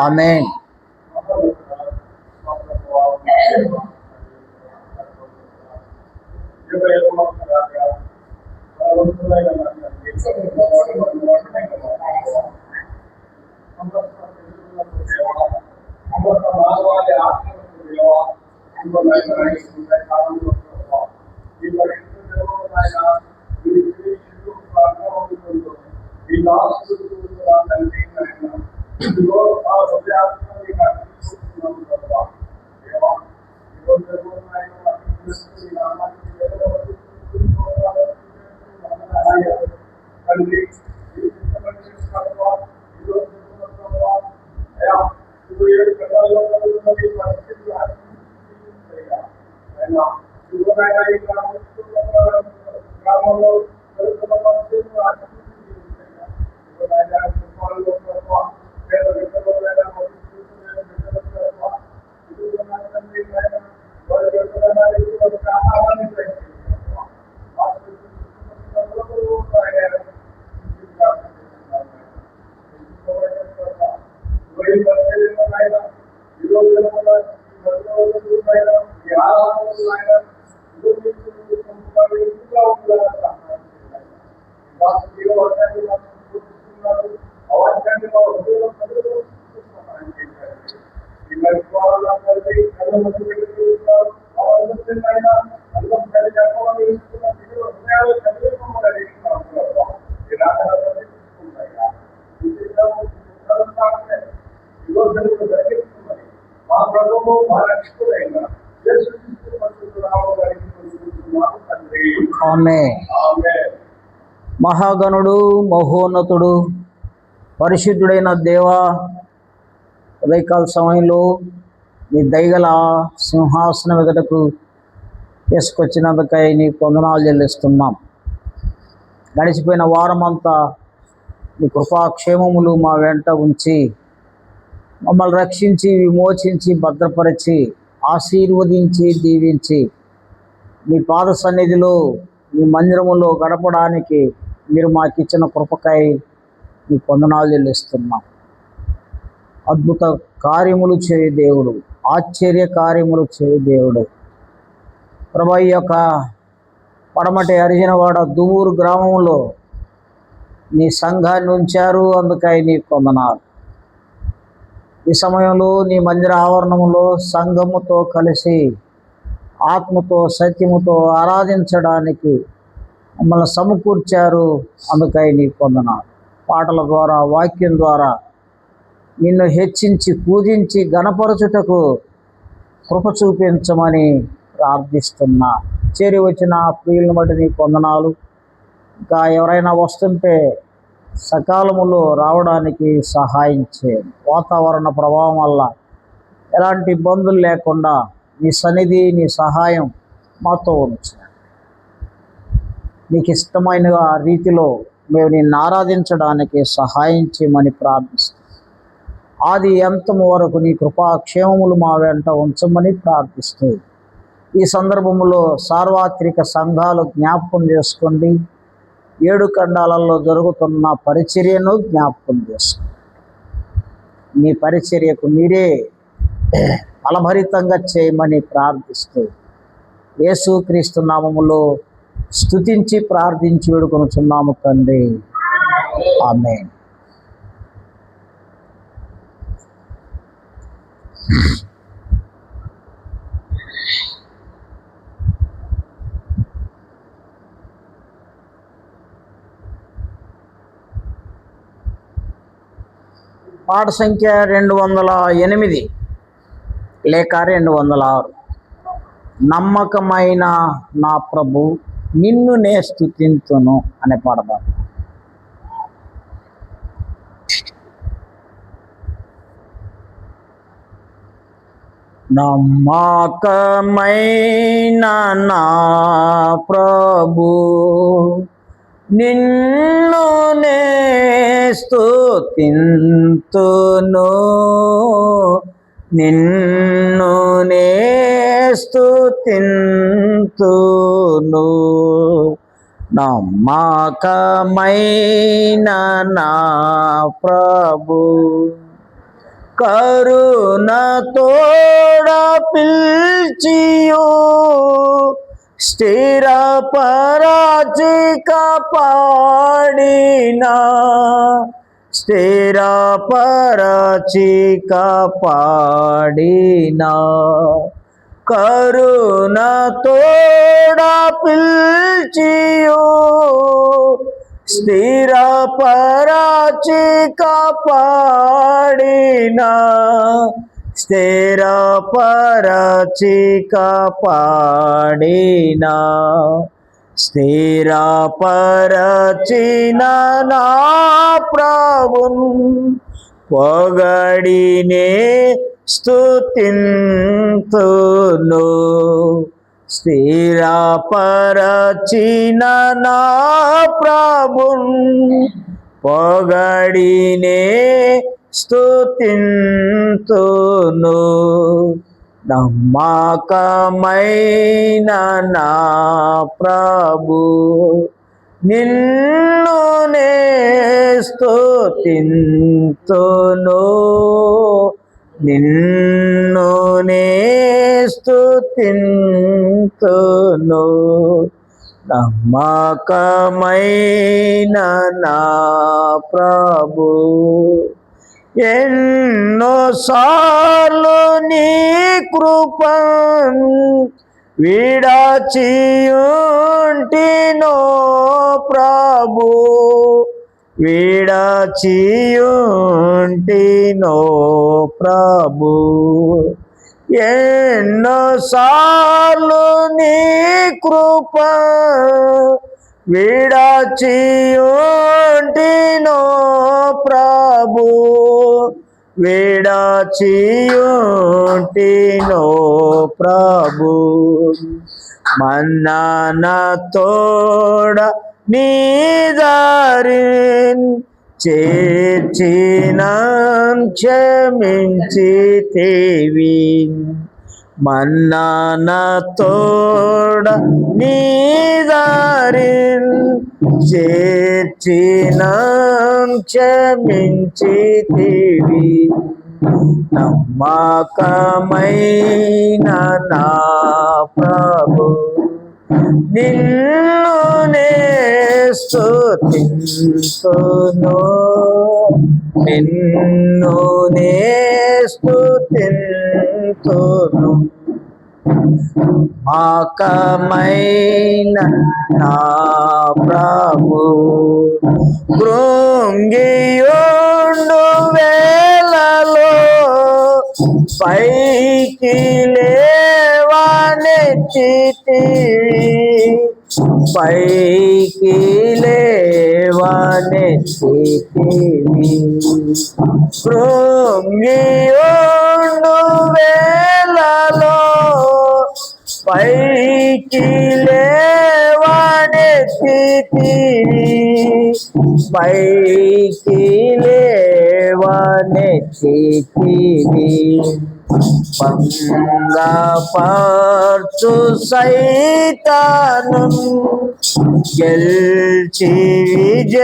ఆమేన్. ఆమేన్. మహాగణుడు, మహోన్నతుడు, పరిశుద్ధుడైన దేవా, ఉదయకాల సమయంలో నీ దయగల సింహాసనం ఎదుటకు తీసుకొచ్చినందుకై నీ వందనాలు చెల్లిస్తున్నాం. గడిచిపోయిన వారమంతా నీ కృపాక్షేమములు మా వెంట ఉంచి మమ్మల్ని రక్షించి, విమోచించి, భద్రపరిచి, ఆశీర్వదించి, దీవించి నీ పాద సన్నిధిలో, నీ మందిరములో గడపడానికి మీరు మాకు ఇచ్చిన కృపకై నీ వందనాలు చెల్లిస్తున్నాం. అద్భుత కార్యములు చేయ దేవుడు, ఆశ్చర్య కార్యములు చేయ దేవుడు. ప్రభు, ఈ యొక్క పడమటి అరిజినవాడ దువ్వూరు గ్రామంలో నీ సంఘాన్ని ఉంచారు, అందుకై నీ వందనాలు. ఈ సమయంలో నీ మందిర ఆవరణములో సంఘముతో కలిసి ఆత్మతో సత్యముతో ఆరాధించడానికి మమ్మల్ని సమకూర్చారు. అందుకై నీకు వందనాలు. పాటల ద్వారా, వాక్యం ద్వారా నిన్ను హెచ్చించి పూజించి గణపరచుటకు కృప చూపించమని ప్రార్థిస్తున్నా. చేరి వచ్చిన ప్రియులను బట్టి నీకు వందనాలు. ఇంకా ఎవరైనా వస్తుంటే సకాలములో రావడానికి సహాయం చేయండి. వాతావరణ ప్రభావం వల్ల ఎలాంటి ఇబ్బందులు లేకుండా నీ సన్నిధి, నీ సహాయం మాతో ఉంచు. నీకు ఇష్టమైన రీతిలో మేము నిన్ను ఆరాధించడానికి సహాయం చేయమని ప్రార్థిస్తాం. ఆది అంతము వరకు నీ కృపాక్షేమములు మా వెంట ఉంచమని ప్రార్థిస్తూ ఈ సందర్భంలో సార్వత్రిక సంఘాలు జ్ఞాపకం చేసుకోండి. 7 ఖండాలలో జరుగుతున్న పరిచర్యను జ్ఞాపకం చేసుకోండి. నీ పరిచర్యకు మీరే ఫలభరితంగా చేయమని ప్రార్థిస్తూ యేసుక్రీస్తు నామములో స్తుతించి ప్రార్థించి వేడుకొనుచున్నాము తండ్రి. ఆమేన్. పాట సంఖ్య 208 లేక 206. నమ్మకమైన నా ప్రభు నిన్ను నే స్తుతింతును అనే పాడదాం. నమ్మకమైన నా ప్రభు నిన్ను నే స్తుతింతును, నిన్ను నే స్తుతింతును. నమ్మకమైన నా ప్రభు కరుణతోడ పిల్చియు స్థిరపరచి కాపాడినా, స్థిరపరచి కాపాడినా. కరుణతోడ పిల్చియు స్థిరపరచి కాపాడినా, స్థిరపరచి కాపాడినా. స్థిరపరచిన నా ప్రభున్ పొగడినే స్తుతింతును, స్థిరపరచిన నా ప్రభున్ పొగడినే స్తుతింతును. నమ్మకమైన నా ప్రభు నిన్ను నే స్తుతింతును, నిన్ను నే స్తుతింతును. నమ్మకమైన నా ప్రభు ఎన్నోసార్లు నీ కృపను విడచియుంటినో ప్రభు, విడచియుంటినో ప్రభు. ఎన్నోసార్లు నీ కృప విడచియుంటినో ప్రభు, విడచియుంటినో ప్రభు. మన్నాన తోడ నీ దారిన్ చేర్చిన క్షమించితివి, మన్నాన తోడ నీ దారిన్ చేర్చిన క్షమించితివి. నమ్మకమైన నా ప్రభు నిన్ను నే స్తుతింతును, నిన్ను నే స్తుతింతును. నమ్మకమైన నా ప్రభు కృంగియుండు వేళలో పైకి లేవనెత్తితివి, పైకి లేవనెత్తితివి. కృంగియుండు వేళలో పైకి లేవనెత్తితివి, పైకి లేవనెత్తితివి. భంగపర్చు సైతాను గెల్చి విజయమిచ్చితివి.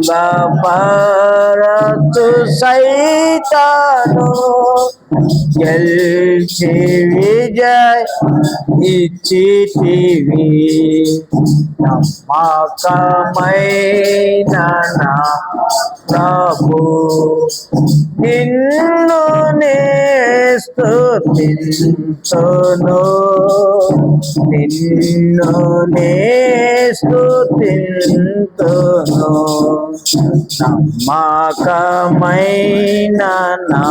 భంగపరచు సైతాను గెల్చి విజయ ఇచ్చితివి. నమ్మకమైన నా ప్రభు నిన్ను నే స్తుతింతును, నిన్ను నే స్తుతింతును. నమ్మకమైన నా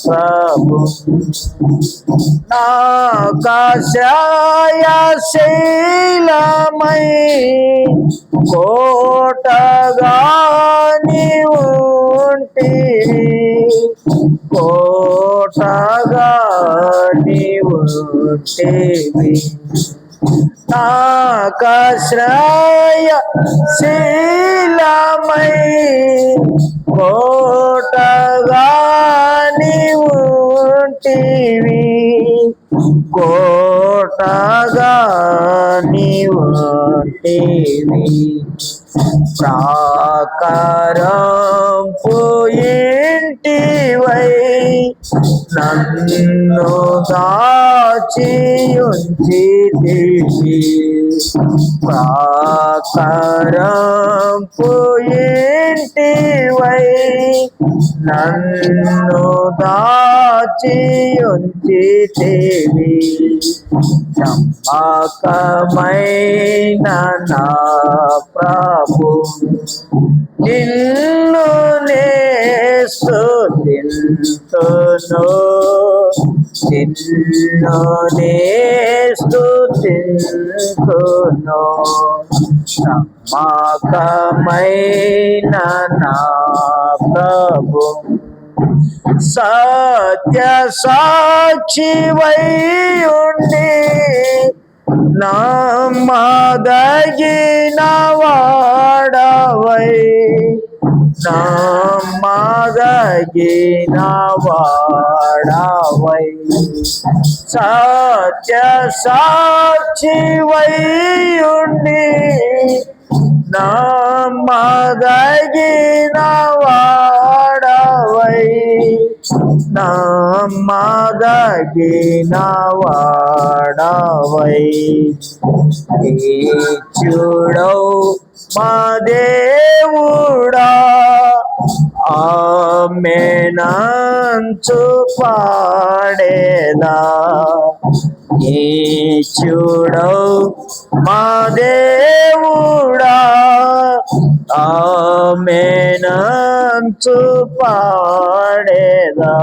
ప్రభు నాకాశయశీలమై కోటగా నీవు ఉంటివి, కోటగా నీవు ఉంటివి. నాకాశ్రయశీలమై కోటగా నీవు ఉంటివి, కోటగా నీవు ఉంటివి. ప్రాకారంపు ఇంటివై నన్ను దాచి ఉంచితివి, ప్రాకారంపు ఇంటివై నన్ను దాచి ఉంచితివి. నమ్మకమైన నా ప్రభు నిన్ను నే స్తుతింతును, నిన్ను నే స్తుతింతును. నమ్మకమైన నా ప్రభు సత్య సాక్షివై ఉండి నమ్మదగిన వాడవై, నమ్మదగిన వాడవై. సత్య సాక్షివై ఉండి నమ్మదగిన వాడవై, నమ్మదగిన వాడవై. చూడవు మా దేవుడా ఆమెనంచు పాడేదా, చూడవు మా దేవుడా ఆమెనంచు పాడేదా.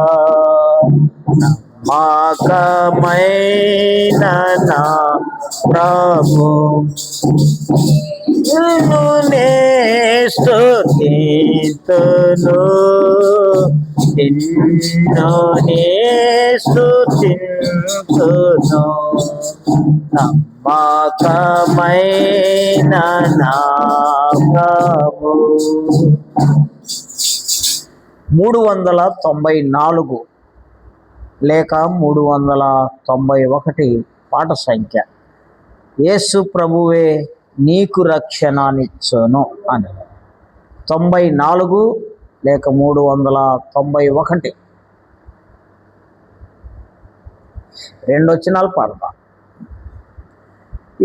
నమ్మకమైన నా ప్రభు నిన్ను నే స్తుతింతును, నిన్ను నే స్తుతింతును. నమ్మకమైన నా ప్రభు. 394 లేక 391 పాట సంఖ్య. యేసు ప్రభువే నీకు రక్షణనిచ్చును అని. 94 లేక 391 2 వచనాలు పాడతా.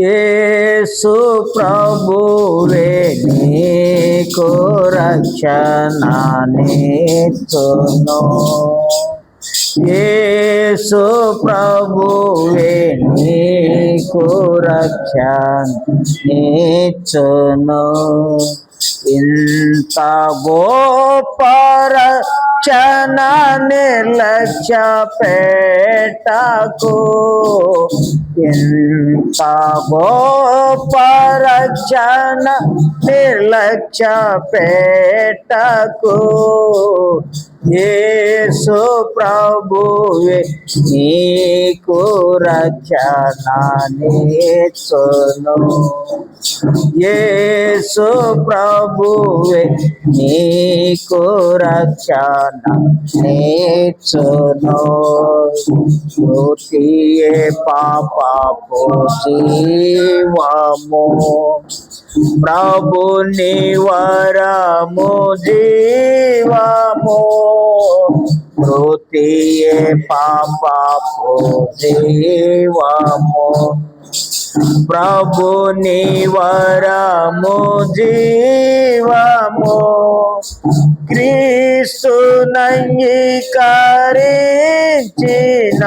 యేసు ప్రభువే నీకు రక్షణనిచ్చును, యేసు ప్రభువే నీకు రక్షణిచ్చును. ఇంత గొప్ప రక్షణ నిర్లక్ష్య పెట్టకు. ఇంత గొప్ప రక్షణ నిర్లక్ష్య పెట్టకు. యేసు ప్రభువే నీకు రక్షణనిచ్చును. యేసు ప్రభువే నీకు రక్షణనిచ్చును. మృతియే పాపపు జీవము, ప్రభుని వరము జీవము. మృతియే పాపపు జీవము, ప్రభుని వరము జీవము. క్రీస్తునంగీకరించిన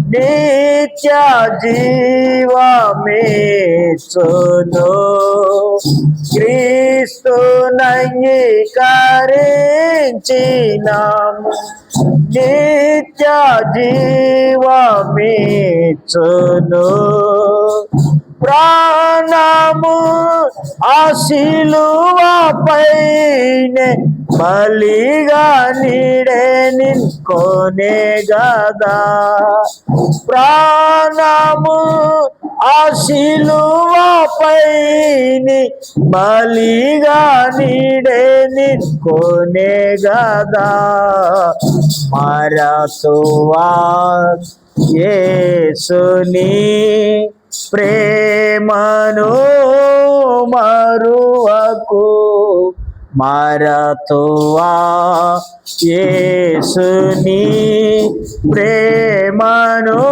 నిత్య జీవమిచ్చును. క్రీస్తునంగీకరించిన నిత్య జీవమిచ్చును. ప్రాణము ఆ శిలువపైనే బలిగా నీడే నిన్కొనే గదా. ప్రాణము ఆ శిలువపైని బలిగా నీడే నిన్కొనే గదా. మరతువా యేసుని ప్రేమను మరువకు. మరతువా యేసుని ప్రేమను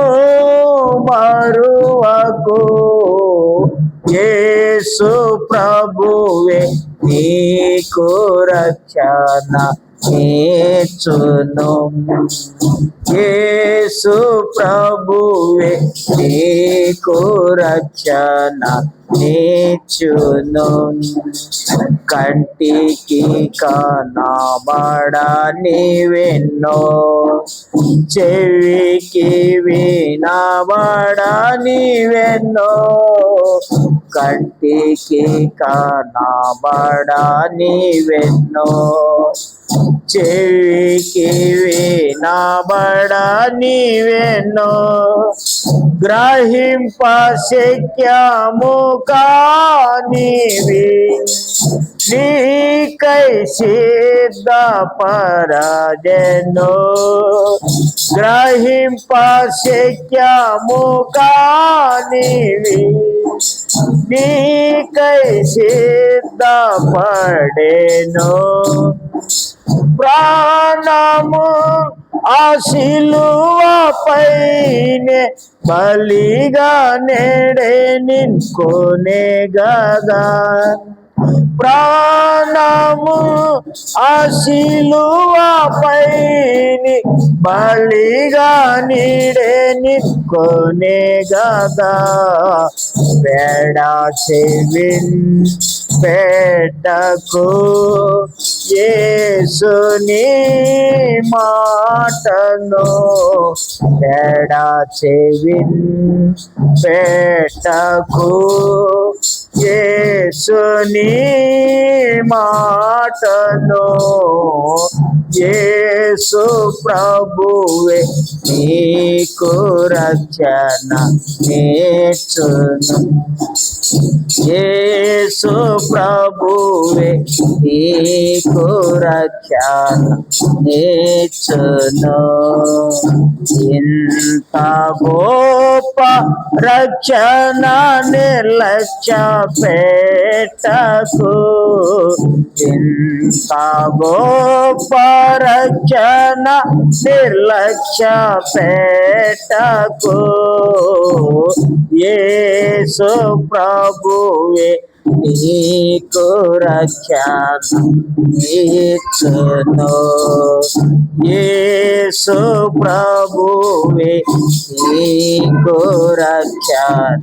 మరువకు. యేసు ప్రభువే నీకు రక్షణనిచ్చును. యేసు ప్రభువే నీకు రక్షణనిచ్చును. కంటికి కనబడనివెన్నో, చెవికి వినబడనివెన్నో. కంటికి కనబడనివెన్నో, చెవికి వినబడనివెన్నో. గ్రహింప శక్యము కానివి నీకై సిద్ధపరచెను. గ్రహింప శక్యము కానివి నీకై సిద్ధపడెను. ప్రాణము ఆ శిలువపైనే బలిగా నేడే నిన్కొనే గదా. ప్రాణము ఆ శిలువపైని బలిగా నీడే నిన్కొనే గదా. వేడ చెవిన్ పెట్టకు యేసుని మాటను. వేడ చెవిన్ పెట్టకు యేసుని మాటను. యేసు ప్రభువే నీకు రక్షణనిచ్చును. యేసు ప్రభువే నీకు రక్షణనిచ్చును. ఇంత గొప్ప రక్షణ నిర్లక్ష్య పెట్టకు. ఇంత గొప్ప రక్షణ నిర్లక్ష్య పెట్టకు. యేసు ప్రభువే నీకు రక్షణ ఇచ్చును. యేసు ప్రభువే నీకు రక్షణ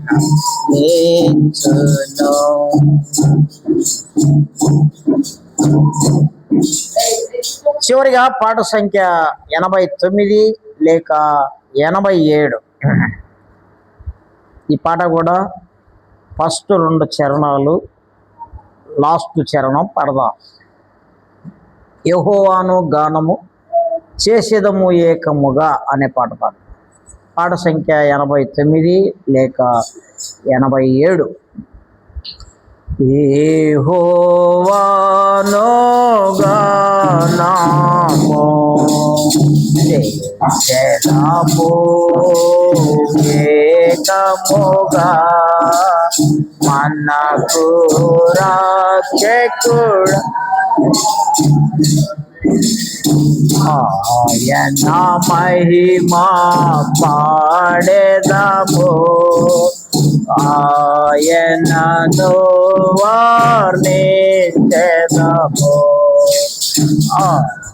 ఇచ్చును. చివరిగా పాట సంఖ్య 89 లేక 87. ఈ పాట కూడా ఫస్ట్ 2 చరణాలు, లాస్ట్ చరణం పడదాం. యెహోవాను గానము చేసేదము ఏకముగా అనే పాట పాట సంఖ్య 89 లేక 87. యెహోవాను గానము చేసేదము ఏకముగా మనకు రక్షకుడు ఆయన మహిమా పాడెదము. ఆయనను వర్ణించెదము. ఆయన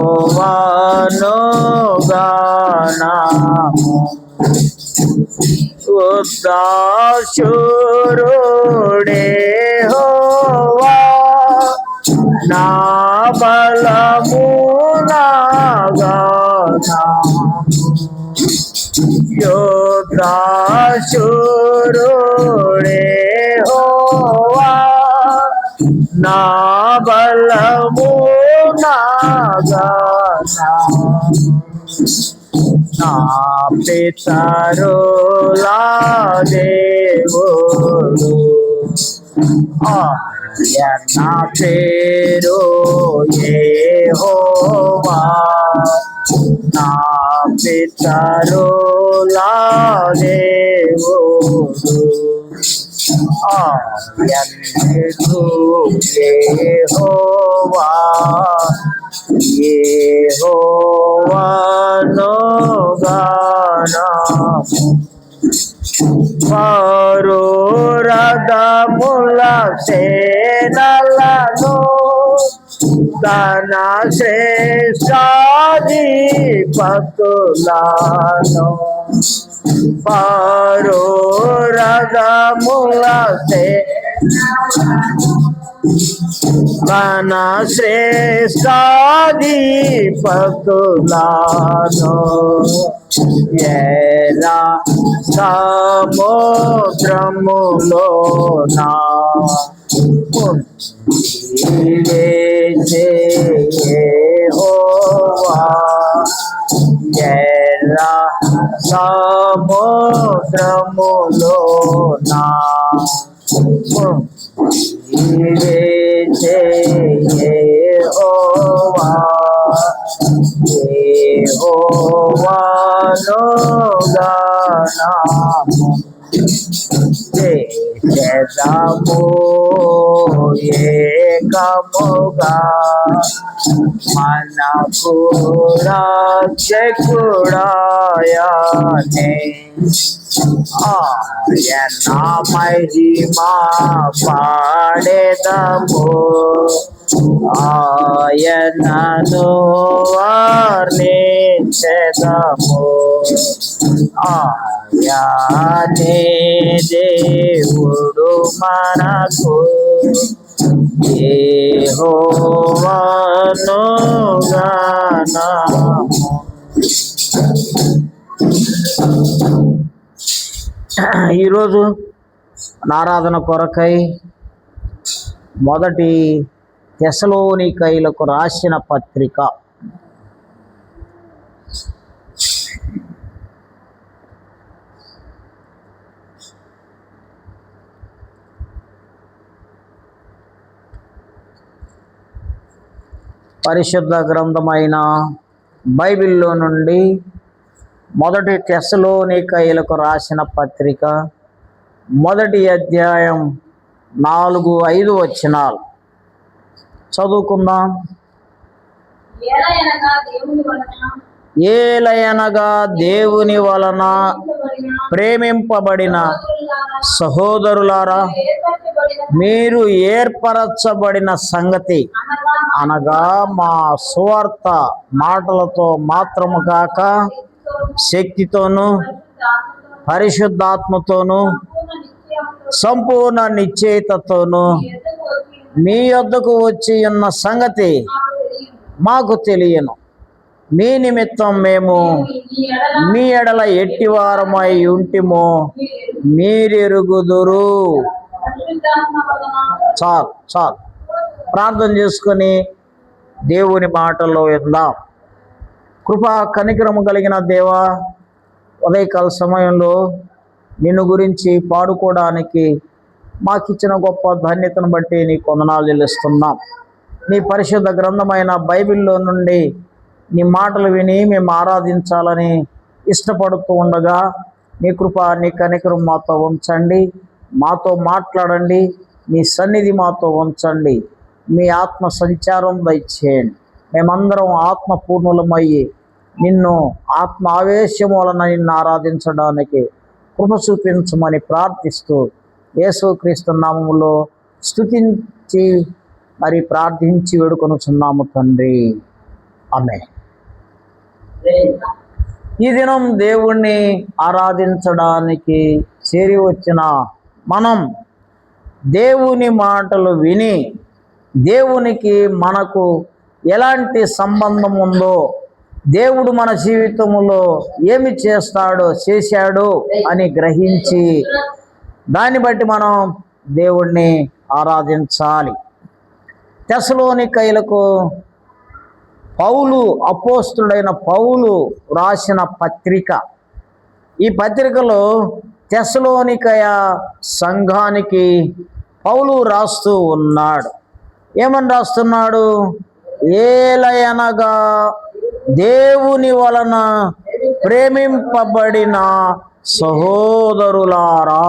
యెహోవాను గానము ఉద్దాశూరుడే యెహోవా నా బలము నా గానము. యోద్ధాశూరుడే యెహోవా నా బలము నా గానము. నా పితరులా దేవుడు ఆయన పేరు యెహోవా. నా పితరులా దేవుడు ఆయన యెహోవా. యెహోవాను గానము వారు రథముల సేనలను తన శ్రేష్ఠాధిపతులను వారు రథముల తన శ్రేష్ఠాధిపతులను ఎర్ర సముద్రములోన యెహోవా. ఎర్ర సముద్రములోన యెహోవా. యెహోవాను గానము చేసేదము ఏకముగా మనకు రక్షకుడాయనే. ఆయన మహిమా పాడెదము. ఆయనను వర్ణించెదము. ఆయనే దేవుడు మనకు యెహోవాను గానము. ఈరోజు ఆరాధన కొరకై మొదటి తెస్సలోనికైలకు రాసిన పత్రిక పరిశుద్ధ గ్రంథమైన బైబిల్లో నుండి మొదటి తెస్సలోనికైలకు రాసిన పత్రిక మొదటి అధ్యాయం 4-5 వచనాలు చదువుకుందాం. ఏలయనగా దేవుని వలన ప్రేమింపబడిన సహోదరులారా, మీరు ఏర్పరచబడిన సంగతి అనగా మా సువార్త మాటలతో మాత్రము కాక శక్తితోనూ పరిశుద్ధాత్మతోనూ సంపూర్ణ నిశ్చయితతోనూ మీ యొద్దకు వచ్చి ఉన్న సంగతి మాకు తెలియను. మీ నిమిత్తం మేము మీ ఎడల ఎట్టివారమై ఉంటిమో మీరెరుగుదురు. చాలు ప్రార్థన చేసుకొని దేవుని మాటల్లో విందాం. కృపా కనికరము కలిగిన దేవా, ఉదయకాల సమయంలో నిన్ను గురించి పాడుకోవడానికి మాకిచ్చిన గొప్ప ధన్యతను బట్టి నీకు వందనాలు చెల్లిస్తున్నాం. నీ పరిశుద్ధ గ్రంథమైన బైబిల్లో నుండి నీ మాటలు విని మేము ఆరాధించాలని ఇష్టపడుతూ ఉండగా నీ కృప నీ కనికరం మాతో ఉంచండి. మాతో మాట్లాడండి. మీ సన్నిధి మాతో ఉంచండి. మీ ఆత్మ సంచారం దయచేయండి. మేమందరం ఆత్మపూర్ణులమయ్యి నిన్ను ఆత్మ ఆవేశం వలన నిన్ను ఆరాధించడానికి కృప చూపించమని ప్రార్థిస్తూ యేసుక్రీస్తు నామములో స్తుతించి మరి ప్రార్థించి వేడుకొనుచున్నాము తండ్రి. ఆమేన్. ఈ దినం దేవుణ్ణి ఆరాధించడానికి చేరి వచ్చిన మనం దేవుని మాటలు విని దేవునికి మనకు ఎలాంటి సంబంధం ఉందో, దేవుడు మన జీవితంలో ఏమి చేశాడు అని గ్రహించి దాన్ని బట్టి మనం దేవుణ్ణి ఆరాధించాలి. తెస్సలోనికైలకు అపోస్తుడైన పౌలు రాసిన పత్రిక. ఈ పత్రికలో తెస్సలోనికయ సంఘానికి పౌలు రాస్తూ ఉన్నాడు. ఏమని రాస్తున్నాడు? ఏలయనగా దేవుని వలన ప్రేమింపబడిన సహోదరులారా.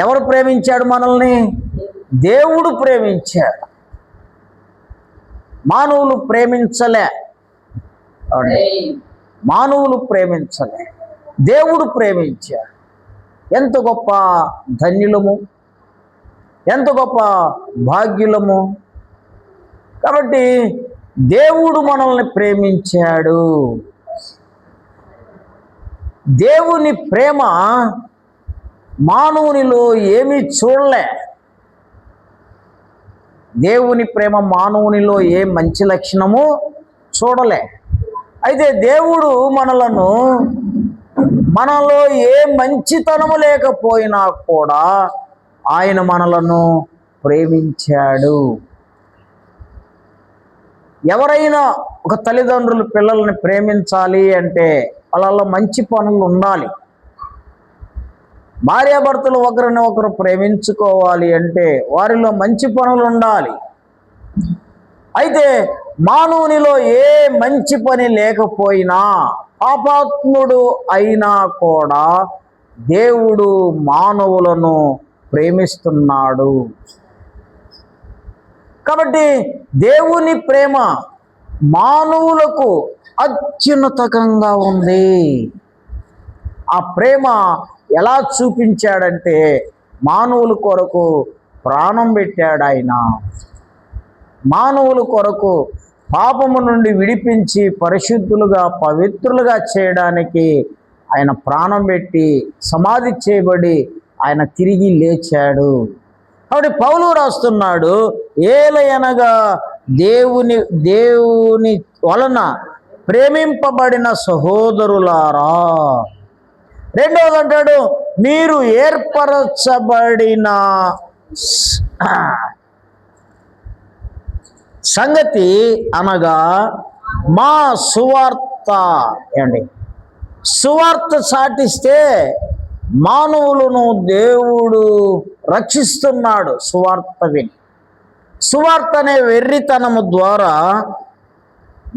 ఎవరు ప్రేమించాడు మనల్ని? దేవుడు ప్రేమించాడు. మానవులు ప్రేమించలే. దేవుడు ప్రేమించాడు. ఎంత గొప్ప ధన్యులము, ఎంత గొప్ప భాగ్యులము. కాబట్టి దేవుడు మనల్ని ప్రేమించాడు. దేవుని ప్రేమ మానవునిలో ఏమీ చూడలే. దేవుని ప్రేమ మానవునిలో ఏ మంచి లక్షణము చూడలే. అయితే దేవుడు మనలో ఏ మంచితనము లేకపోయినా కూడా ఆయన మనలను ప్రేమించాడు. ఎవరైనా ఒక తల్లిదండ్రులు పిల్లల్ని ప్రేమించాలి అంటే వాళ్ళలో మంచి పనులు ఉండాలి. భార్యాభర్తలు ఒకరిని ఒకరు ప్రేమించుకోవాలి అంటే వారిలో మంచి పనులు ఉండాలి. అయితే మానవునిలో ఏ మంచి పని లేకపోయినా, పాపాత్ముడు అయినా కూడా దేవుడు మానవులను ప్రేమిస్తున్నాడు. కాబట్టి దేవుని ప్రేమ మానవులకు అత్యున్నతంగా ఉంది. ఆ ప్రేమ ఎలా చూపించాడంటే మానవుల కొరకు ప్రాణం పెట్టాడు ఆయన. మానవుల కొరకు పాపము నుండి విడిపించి పరిశుద్ధులుగా పవిత్రులుగా చేయడానికి ఆయన ప్రాణం పెట్టి సమాధి చేయబడి ఆయన తిరిగి లేచాడు. కాబట్టి పౌలు రాస్తున్నాడు, ఏలయనగా దేవుని వలన ప్రేమింపబడిన సహోదరులారా. రెండవది అంటాడు, మీరు ఏర్పరచబడిన సంగతి అనగా మా సువార్త. ఏండి సువార్త చాటిస్తే మానవులను దేవుడు రక్షిస్తున్నాడు. సువార్త విని, సువార్త అనే వెర్రితనము ద్వారా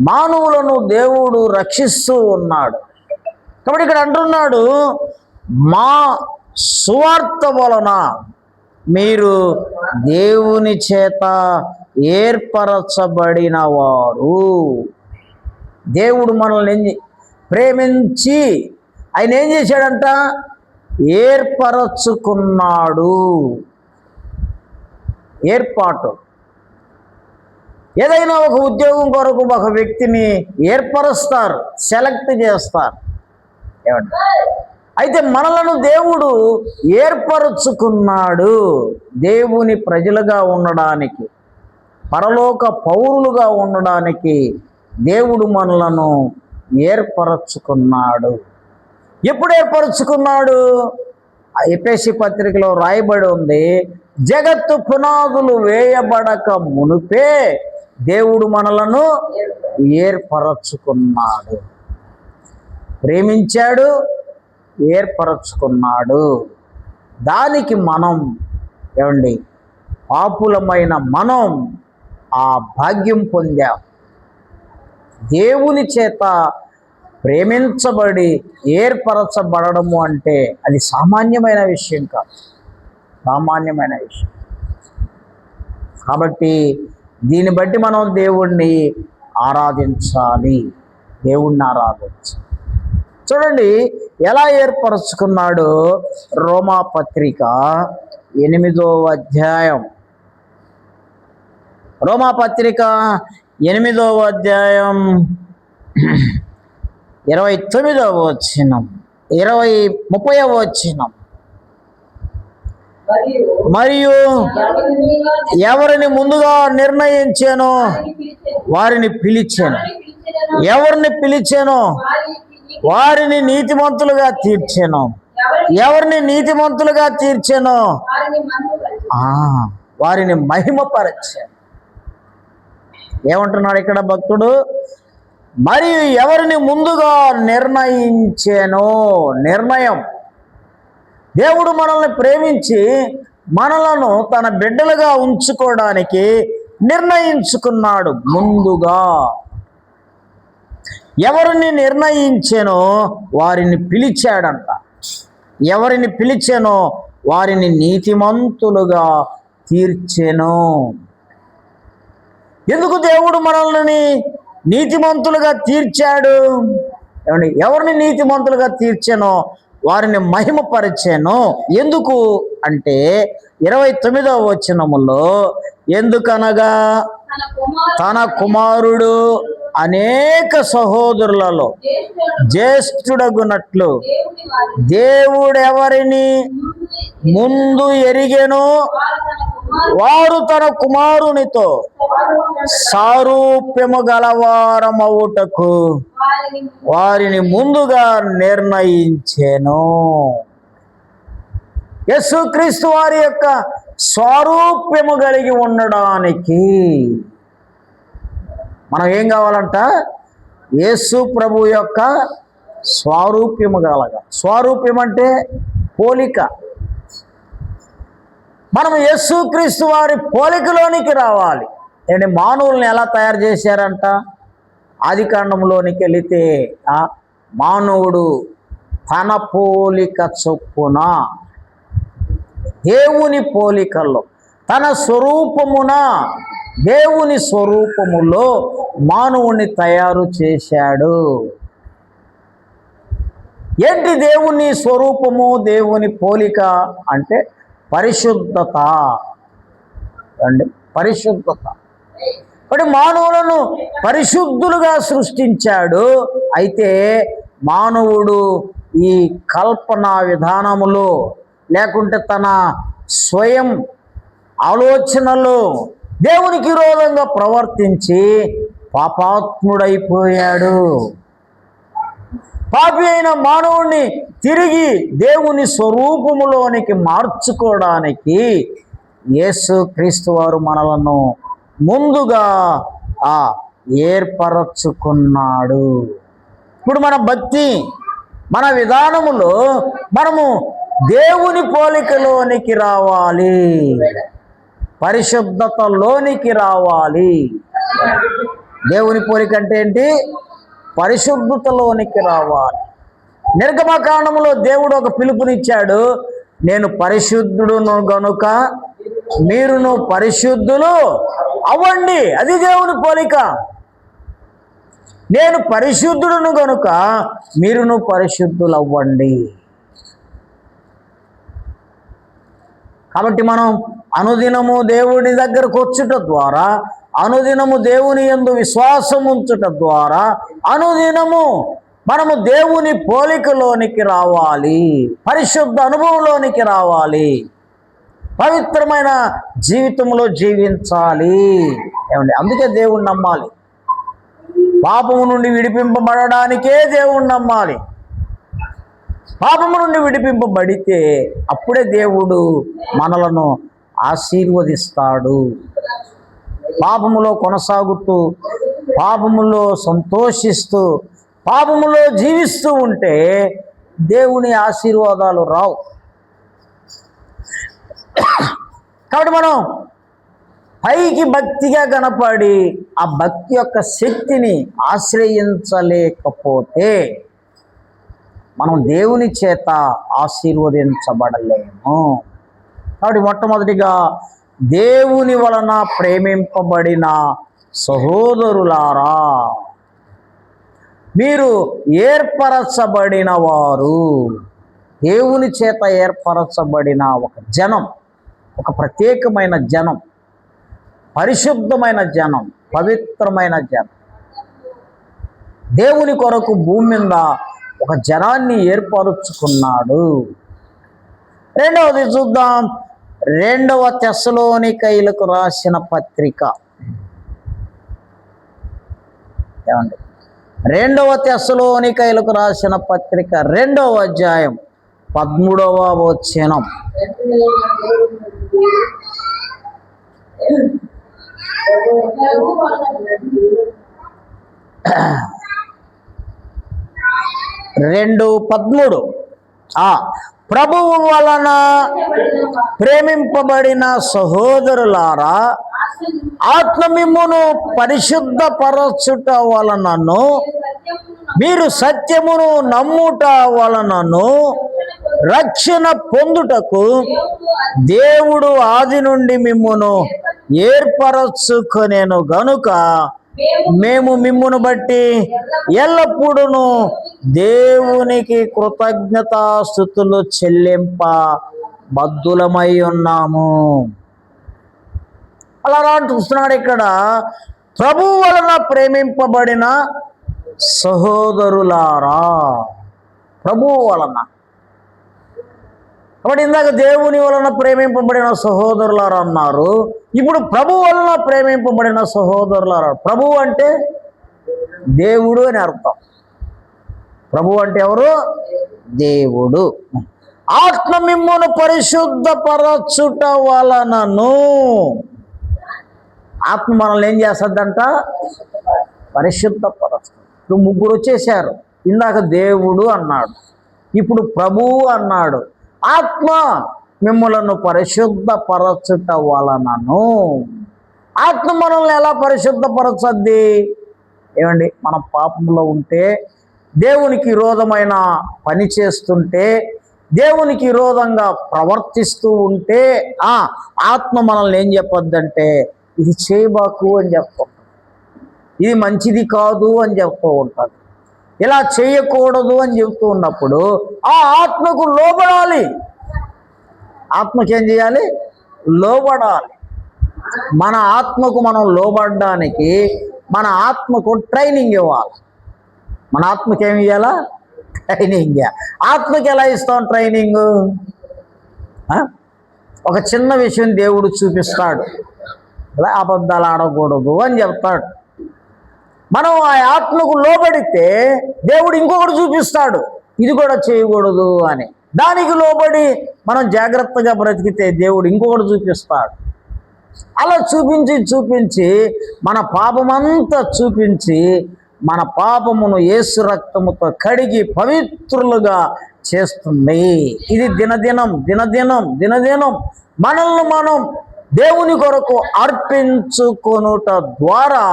మానవులను దేవుడు రక్షిస్తూ ఉన్నాడు. కాబట్టి ఇక్కడ అంటున్నాడు, మా సువార్త వలన మీరు దేవుని చేత ఏర్పరచబడిన వారు. దేవుడు మనల్ని ప్రేమించి ఆయన ఏం చేశాడంట? ఏర్పరచుకున్నాడు. ఏర్పాటు. ఏదైనా ఒక ఉద్యోగం కొరకు ఒక వ్యక్తిని ఏర్పరుస్తారు, సెలెక్ట్ చేస్తారు. ఏమంటే అయితే మనలను దేవుడు ఏర్పరచుకున్నాడు. దేవుని ప్రజలుగా ఉండడానికి, పరలోక పౌరులుగా ఉండడానికి దేవుడు మనలను ఏర్పరచుకున్నాడు. ఎప్పుడు ఏర్పరచుకున్నాడు? ఎఫెసీ పత్రికలో రాయబడి ఉంది, జగత్తు పునాదులు వేయబడక మునుపే దేవుడు మనలను ఏర్పరచుకున్నాడు. ప్రేమించాడు, ఏర్పరచుకున్నాడు. దానికి మనం ఏమండి, పాపులమైన మనం ఆ భాగ్యం పొందాం. దేవుని చేత ప్రేమించబడి ఏర్పరచబడము అంటే అది సామాన్యమైన విషయం కాదు, సామాన్యమైన విషయం. కాబట్టి దీన్ని బట్టి మనం దేవుణ్ణి ఆరాధించాలి, దేవుణ్ణి ఆరాధించాలి. చూడండి ఎలా ఏర్పరచుకున్నాడు. రోమాపత్రిక 8వ అధ్యాయం, రోమాపత్రిక 8వ అధ్యాయం 29వ వచనం, 30వ వచనం. మరియు ఎవరిని ముందుగా నిర్ణయించానో వారిని పిలిచాను, ఎవరిని పిలిచానో వారిని నీతిమంతులుగా తీర్చాను, ఎవరిని నీతిమంతులుగా తీర్చానో వారిని మహిమపరచాను. ఏమంటున్నాడు ఇక్కడ భక్తుడు? మరియు ఎవరిని ముందుగా నిర్ణయించానో. నిర్ణయం. దేవుడు మనల్ని ప్రేమించి మనలను తన బిడ్డలుగా ఉంచుకోవడానికి నిర్ణయించుకున్నాడు ముందుగా. ఎవరిని నిర్ణయించానో వారిని పిలిచాడంట. ఎవరిని పిలిచానో వారిని నీతిమంతులుగా తీర్చెను. ఎందుకు దేవుడు మనల్ని నీతిమంతులుగా తీర్చాడు? ఏమండి, ఎవరిని నీతిమంతులుగా తీర్చానో వారిని మహిమపరిచాను. ఎందుకు అంటే 29వ వచనములో, ఎందుకనగా తన కుమారుడు అనేక సహోదరులలో జ్యేష్ఠుడగునట్లు దేవుడెవరిని ముందు ఎరిగెనో వారు తన కుమారునితో సారూప్యము గలవారమవుటకు వారిని ముందుగా నిర్ణయించెను. యేసుక్రీస్తు వారి యొక్క స్వరూప్యము కలిగి ఉండడానికి మనం ఏం కావాలంట? యేసు ప్రభు యొక్క స్వరూప్యము కలగ. స్వరూప్యం అంటే పోలిక. మనం యేసుక్రీస్తు వారి పోలికలోనికి రావాలి. అంటే మానవుల్ని ఎలా తయారు చేశారంట? ఆదికాండంలోనికి వెళితే మానవుడు తన పోలిక చొప్పున, దేవుని పోలికల్లో, తన స్వరూపమున, దేవుని స్వరూపములో మానవుని తయారు చేశాడు. ఏంటి దేవుని స్వరూపము, దేవుని పోలిక అంటే పరిశుద్ధత అండి. పరిశుద్ధత. కాబట్టి మానవులను పరిశుద్ధులుగా సృష్టించాడు. అయితే మానవుడు ఈ కల్పన విధానములో లేకుంటే తన స్వయం ఆలోచనలో దేవునికి విరోధంగా ప్రవర్తించి పాపాత్ముడైపోయాడు. పాపి అయిన మానవుణ్ణి తిరిగి దేవుని స్వరూపములోనికి మార్చుకోవడానికి యేసుక్రీస్తు వారు మనలను ముందుగా ఏర్పరచుకున్నాడు. ఇప్పుడు మన భక్తి, మన విధానములో మనము దేవుని పోలికలోనికి రావాలి, పరిశుద్ధతలోనికి రావాలి. దేవుని పోలిక అంటే ఏంటి? పరిశుద్ధతలోనికి రావాలి. నిర్గమకాండములో దేవుడు ఒక పిలుపునిచ్చాడు, నేను పరిశుద్ధుడును గనుక మీరును పరిశుద్ధులు అవ్వండి. అది దేవుని పోలిక. నేను పరిశుద్ధుడును గనుక మీరును పరిశుద్ధులవ్వండి. కాబట్టి మనం అనుదినము దేవుని దగ్గరకు వచ్చుట ద్వారా, అనుదినము దేవుని యందు విశ్వాసం ఉంచుట ద్వారా, అనుదినము మనము దేవుని పోలికలోనికి రావాలి, పరిశుద్ధ అనుభవంలోనికి రావాలి, పవిత్రమైన జీవితంలో జీవించాలి. ఏమండి, అందుకే దేవుణ్ణి నమ్మాలి. పాపము నుండి విడిపింపబడడానికే దేవుణ్ణి నమ్మాలి. పాపము నుండి విడిపింపబడితే అప్పుడే దేవుడు మనలను ఆశీర్వదిస్తాడు. పాపములో కొనసాగుతూ, పాపములో సంతోషిస్తూ, పాపములో జీవిస్తూ ఉంటే దేవుని ఆశీర్వాదాలు రావు. కాబట్టి మనం పైకి భక్తిగా కనపడి ఆ భక్తి యొక్క శక్తిని ఆశ్రయించలేకపోతే మనం దేవుని చేత ఆశీర్వదించబడలేము. కాబట్టి మొట్టమొదటిగా దేవుని వలన ప్రేమింపబడిన సహోదరులారా, మీరు ఏర్పరచబడిన వారు, దేవుని చేత ఏర్పరచబడిన ఒక జనం, ఒక ప్రత్యేకమైన జనం, పరిశుద్ధమైన జనం, పవిత్రమైన జనం. దేవుని కొరకు భూమి మీద ఒక జనాన్ని ఏర్పరుచుకున్నాడు. రెండవది చూద్దాం, 2వ తెస్సలోనికైలకు రాసిన పత్రిక. ఏమండి, 2వ తెస్సలోనికైలకు రాసిన పత్రిక 2వ అధ్యాయం 13వ వచనం. రెండు 13. ప్రభువు వలన ప్రేమింపబడిన సహోదరులారా, ఆత్మ మిమ్మును పరిశుద్ధపరచుట వలనను, మీరు సత్యమును నమ్ముట వలనను రక్షణ పొందుటకు దేవుడు ఆది నుండి మిమ్మును ఏర్పరచుకొనెను గనుక మేము మిమ్మును బట్టి ఎల్లప్పుడూ దేవునికి కృతజ్ఞతాస్తుతులు చెల్లింప బద్ధులమై ఉన్నాము. అలా చూస్తున్నాడు ఇక్కడ, ప్రభువు వలన ప్రేమింపబడిన సహోదరులారా. ప్రభువు వలన, కాబట్టి ఇందాక దేవుని వలన ప్రేమింపబడిన సహోదరులారా అన్నారు, ఇప్పుడు ప్రభు వలన ప్రేమింపబడిన సహోదరులారా. ప్రభు అంటే దేవుడు అని అర్థం. ప్రభు అంటే ఎవరు? దేవుడు. ఆత్మ మిమ్మును పరిశుద్ధపరచుట వలనను, ఆత్మ మనల్ని ఏం చేస్తుందంట? పరిశుద్ధపరచు. ఇప్పుడు ముగ్గురు వచ్చేసారు. ఇందాక దేవుడు అన్నాడు, ఇప్పుడు ప్రభువు అన్నాడు. ఆత్మ మిమ్మలను పరిశుద్ధపరచుట వలనను. ఆత్మ మనల్ని ఎలా పరిశుద్ధపరచద్ది? ఏమండి, మన పాపంలో ఉంటే, దేవునికి విరోధమైన పని చేస్తుంటే, దేవునికి విరోధంగా ప్రవర్తిస్తూ ఉంటే ఆత్మ మనల్ని ఏం చెప్పొద్దంటే, ఇది చేయబాకు అని చెప్తూ ఉంటుంది, ఇది మంచిది కాదు అని చెప్తూ ఉంటుంది, ఇలా చేయకూడదు అని చెప్తూ ఉన్నప్పుడు ఆ ఆత్మకు లోబడాలి. ఆత్మకి ఏం చేయాలి? లోబడాలి. మన ఆత్మకు మనం లోబడడానికి మన ఆత్మకు ట్రైనింగ్ ఇవ్వాలి. మన ఆత్మకి ఏమి ఇవ్వాలా? ట్రైనింగ్. ఆత్మకి ఎలా ఇస్తాం ట్రైనింగ్? ఒక చిన్న విషయం దేవుడు చూపిస్తాడు, ఇలా అబద్ధాలు ఆడకూడదు అని చెప్తాడు. మనం ఆ ఆత్మకు లోబడితే దేవుడు ఇంకొకటి చూపిస్తాడు, ఇది కూడా చేయకూడదు అని. దానికి లోబడి మనం జాగ్రత్తగా బ్రతికితే దేవుడు ఇంకొకటి చూపిస్తాడు. అలా చూపించి చూపించి మన పాపమంతా చూపించి మన పాపమును యేసు రక్తముతో కడిగి పవిత్రులుగా చేస్తుంది. ఇది దినదినం దినదినం దినదినం మనల్ని మనం దేవుని కొరకు అర్పించుకొనుట ద్వారా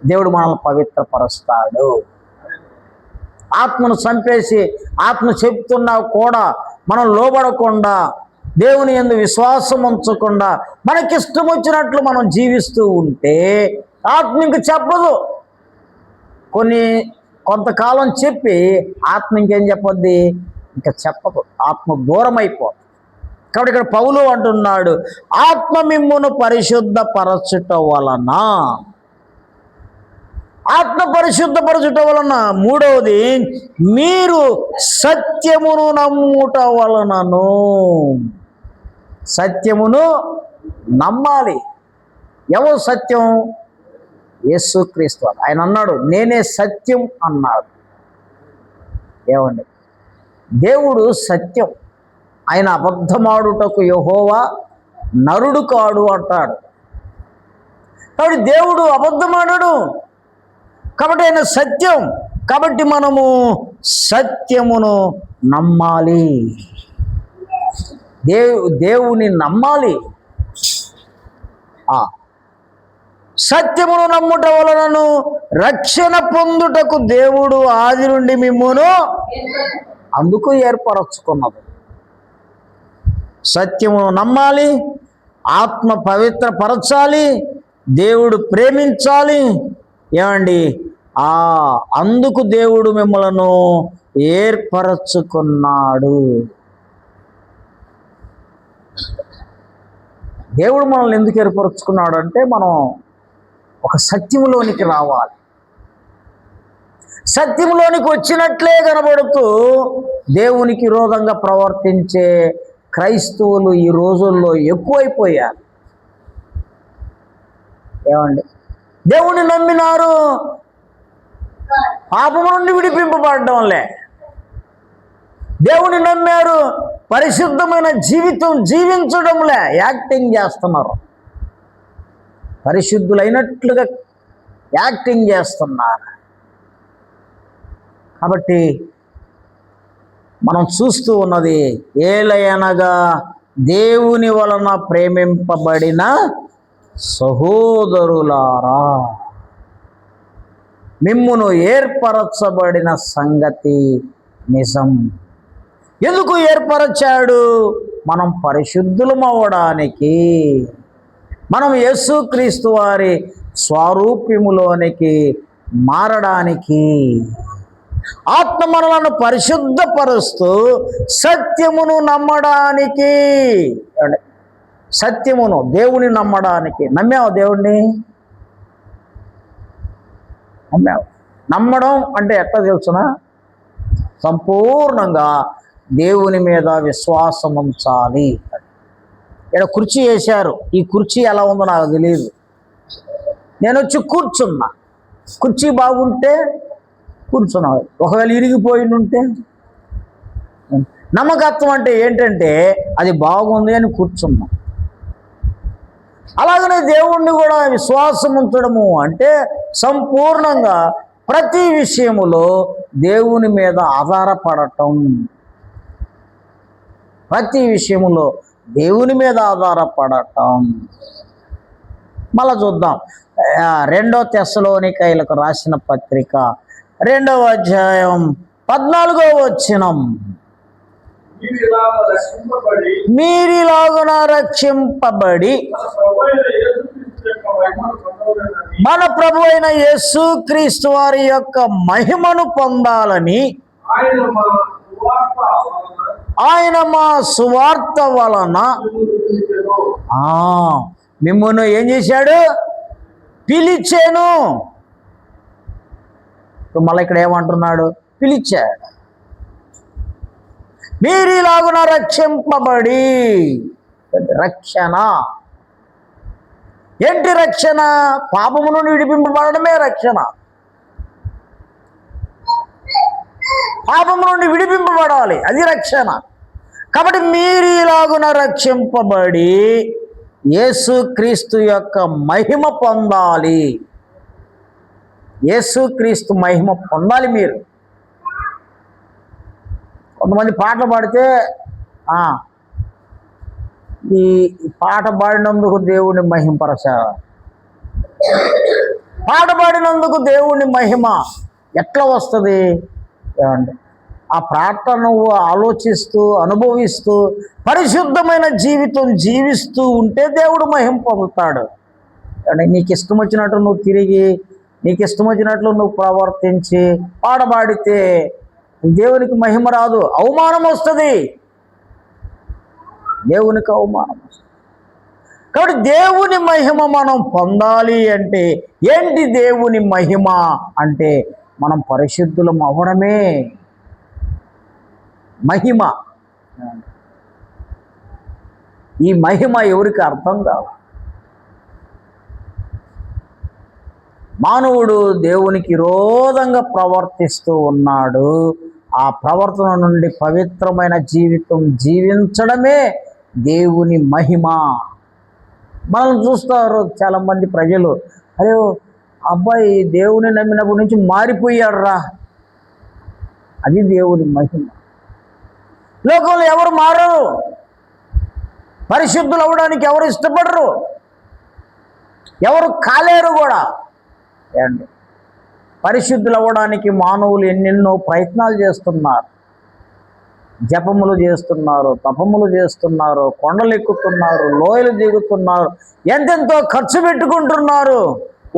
దేవుడు మనల్ని పవిత్రపరుస్తాడు. ఆత్మను చంపేసి ఆత్మ చెప్తున్నా కూడా మనం లోబడకుండా, దేవుని యందు విశ్వాసం ఉంచకుండా మనకిష్టం వచ్చినట్లు మనం జీవిస్తూ ఉంటే ఆత్మ ఇంక చెప్పదు, కొంతకాలం చెప్పి ఆత్మ ఇంకేం చెప్పొద్ది, ఇంకా చెప్పదు, ఆత్మ దూరం అయిపోదు. కాబట్టి ఇక్కడ పౌలు అంటున్నాడు, ఆత్మ మిమ్మును పరిశుద్ధపరచుట వలన, ఆత్మ పరిశుద్ధపరచుట వలన. మూడవది, మీరు సత్యమును నమ్ముట వలనను. సత్యమును నమ్మాలి. ఎవరు సత్యం? యేసుక్రీస్తు. ఆయన అన్నాడు, నేనే సత్యం అన్నాడు. ఏమండి, దేవుడు సత్యం. ఆయన అబద్ధమాడుటకు యెహోవా నరుడు కాడు అంటాడు. కాబట్టి దేవుడు అబద్ధమాడడు, కాబట్టి ఆయన సత్యం. కాబట్టి మనము సత్యమును నమ్మాలి, దేవుని నమ్మాలి. సత్యమును నమ్ముట వలనను రక్షణ పొందుటకు దేవుడు ఆది నుండి మిమ్మును అందుకు ఏర్పరచుకున్నది. సత్యమును నమ్మాలి, ఆత్మ పవిత్రపరచాలి, దేవుడు ప్రేమించాలి. ఏమండి, అందుకు దేవుడు మిమ్మలను ఏర్పరచుకున్నాడు. దేవుడు మనల్ని ఎందుకు ఏర్పరచుకున్నాడు అంటే, మనం ఒక సత్యములోనికి రావాలి. సత్యములోనికి వచ్చినట్లే కనబడుతూ దేవునికి విరోధంగా ప్రవర్తించే క్రైస్తవులు ఈ రోజుల్లో ఎక్కువైపోయారు. ఏమండి, దేవుని నమ్మినారు, పాపము నుండి విడిపింపబడడంలే. దేవుని నమ్మారు, పరిశుద్ధమైన జీవితం జీవించడంలే, యాక్టింగ్ చేస్తున్నారు. పరిశుద్ధులైనట్లుగా యాక్టింగ్ చేస్తున్నారు. కాబట్టి మనం చూస్తూ ఉన్నది, ఏలయనగా దేవుని వలన ప్రేమింపబడిన సహోదరులారా, మిమ్మును ఏర్పరచబడిన సంగతి నిజం. ఎందుకు ఏర్పరచాడు? మనం పరిశుద్ధులమవ్వడానికి, మనం యేసుక్రీస్తు వారి స్వరూప్యములోనికి మారడానికి. ఆత్మ మనలను పరిశుద్ధపరుస్తూ సత్యమును నమ్మడానికి. సత్యమును, దేవుని నమ్మడానికి. నమ్మావు దేవుణ్ణి? నమ్మావు. నమ్మడం అంటే ఎట్లా తెలుసునా? సంపూర్ణంగా దేవుని మీద విశ్వాసం ఉంచాలి. ఇక్కడ కుర్చీ వేశారు, ఈ కుర్చీ ఎలా ఉందో నాకు తెలియదు, నేను వచ్చి కూర్చున్నా. కుర్చీ బాగుంటే కూర్చున్నావు, ఒకవేళ ఇరిగిపోయి ఉంటే. నమ్మకత్వం అంటే ఏంటంటే అది బాగుంది అని కూర్చున్నాం. అలాగనే దేవుణ్ణి కూడా విశ్వాసం ఉంచడము అంటే సంపూర్ణంగా ప్రతి విషయములో దేవుని మీద ఆధారపడటం. ప్రతి విషయములో దేవుని మీద ఆధారపడటం. మళ్ళా చూద్దాం, 2 తెస్సలోనికైలకు రాసిన పత్రిక 2వ అధ్యాయం 14వ వచనం. మీరిలాగున రక్షింపబడి మన ప్రభు అయిన యేసుక్రీస్తు వారి యొక్క మహిమను పొందాలని ఆయన మా సువార్త వలన మిమ్మల్ని ఏం చేశాడు? పిలిచాను. మళ్ళీ ఇక్కడ ఏమంటున్నాడు? పిలిచాడు. మీరిలాగున రక్షింపబడి. రక్షణ ఏంటి? రక్షణ పాపము నుండి విడిపింపబడమే రక్షణ. పాపము నుండి విడిపింపబడాలి, అది రక్షణ. కాబట్టి మీరిలాగున రక్షింపబడి యేసుక్రీస్తు యొక్క మహిమ పొందాలి. యేసుక్రీస్తు మహిమ పొందాలి. మీరు కొంతమంది పాటలు పాడితే ఈ పాట పాడినందుకు దేవుని మహిమపరచాలి. పాట పాడినందుకు దేవుని మహిమ ఎట్లా వస్తుంది? ఏమండి, ఆ ప్రార్థన నువ్వు ఆలోచిస్తూ అనుభవిస్తూ పరిశుద్ధమైన జీవితం జీవిస్తూ ఉంటే దేవుడు మహిమ పొందుతాడు. అంటే నీకు ఇష్టం వచ్చినట్టు నువ్వు తిరిగి నీకు ఇష్టం వచ్చినట్లు నువ్వు ప్రవర్తించి పాడబాడితే దేవునికి మహిమ రాదు, అవమానం వస్తుంది, దేవునికి అవమానం వస్తుంది. కాబట్టి దేవుని మహిమ మనం పొందాలి అంటే ఏంటి? దేవుని మహిమ అంటే మనం పరిశుద్ధులం అవ్వడమే మహిమ. ఈ మహిమ ఎవరికి అర్థం కాదు. మానవుడు దేవునికి విరోధంగా ప్రవర్తిస్తూ ఉన్నాడు. ఆ ప్రవర్తన నుండి పవిత్రమైన జీవితం జీవించడమే దేవుని మహిమ. మనం చూస్తారు చాలామంది ప్రజలు, అరే అబ్బాయి దేవుని నమ్మినప్పటి నుంచి మారిపోయాడు రా, అది దేవుని మహిమ. లోకంలో ఎవరు మారరు, పరిశుద్ధులు అవ్వడానికి ఎవరు ఇష్టపడరు, ఎవరు కాలేరు కూడా. అండి పరిశుద్ధులు అవ్వడానికి మానవులు ఎన్నెన్నో ప్రయత్నాలు చేస్తున్నారు, జపములు చేస్తున్నారు, తపములు చేస్తున్నారు, కొండలు ఎక్కుతున్నారు, లోయలు దిగుతున్నారు, ఎంతెంతో ఖర్చు పెట్టుకుంటున్నారు,